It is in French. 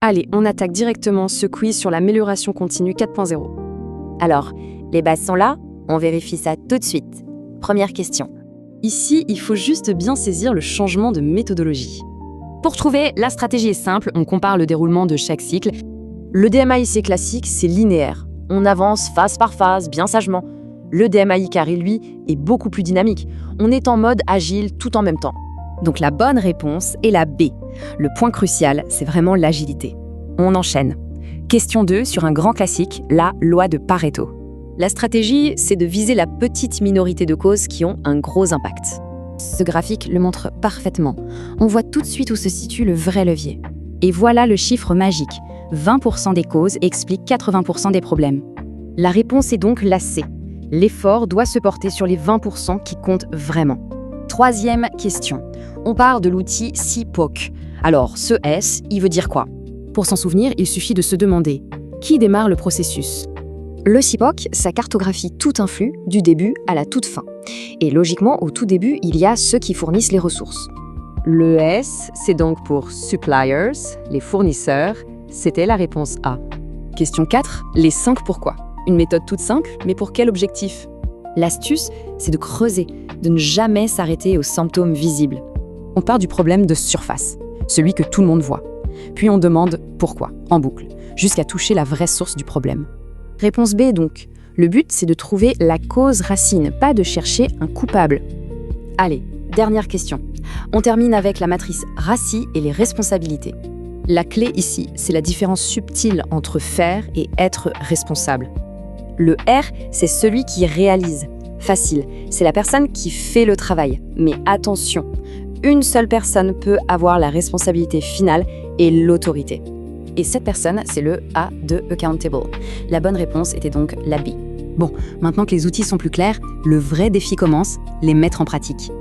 Allez, on attaque directement ce quiz sur l'amélioration continue 4.0. Alors, les bases sont là, on vérifie ça tout de suite. Première question. Ici, il faut juste bien saisir le changement de méthodologie. Pour trouver, la stratégie est simple, on compare le déroulement de chaque cycle. Le DMAIC classique, c'est linéaire. On avance phase par phase, bien sagement. Le DMAI carré, lui, est beaucoup plus dynamique. On est en mode agile tout en même temps. Donc la bonne réponse est la B. Le point crucial, c'est vraiment l'agilité. On enchaîne. Question 2 sur un grand classique, la loi de Pareto. La stratégie, c'est de viser la petite minorité de causes qui ont un gros impact. Ce graphique le montre parfaitement. On voit tout de suite où se situe le vrai levier. Et voilà le chiffre magique. 20% des causes expliquent 80% des problèmes. La réponse est donc la C. L'effort doit se porter sur les 20% qui comptent vraiment. Troisième question. On part de l'outil CPOC. Alors, ce S, il veut dire quoi? Pour s'en souvenir, il suffit de se demander qui démarre le processus. Le CPOC, ça cartographie tout un flux, du début à la toute fin. Et logiquement, au tout début, il y a ceux qui fournissent les ressources. Le S, c'est donc pour suppliers, les fournisseurs. C'était la réponse A. Question 4, les 5 pourquoi. Une méthode toute simple, mais pour quel objectif? L'astuce, c'est de creuser, de ne jamais s'arrêter aux symptômes visibles. On part du problème de surface, celui que tout le monde voit. Puis on demande pourquoi, en boucle, jusqu'à toucher la vraie source du problème. Réponse B donc. Le but, c'est de trouver la cause racine, pas de chercher un coupable. Allez, dernière question. On termine avec la matrice RACI et les responsabilités. La clé ici, c'est la différence subtile entre faire et être responsable. Le R, c'est celui qui réalise. Facile, c'est la personne qui fait le travail. Mais attention, une seule personne peut avoir la responsabilité finale et l'autorité. Et cette personne, c'est le A de accountable. La bonne réponse était donc la B. Bon, maintenant que les outils sont plus clairs, le vrai défi commence, les mettre en pratique.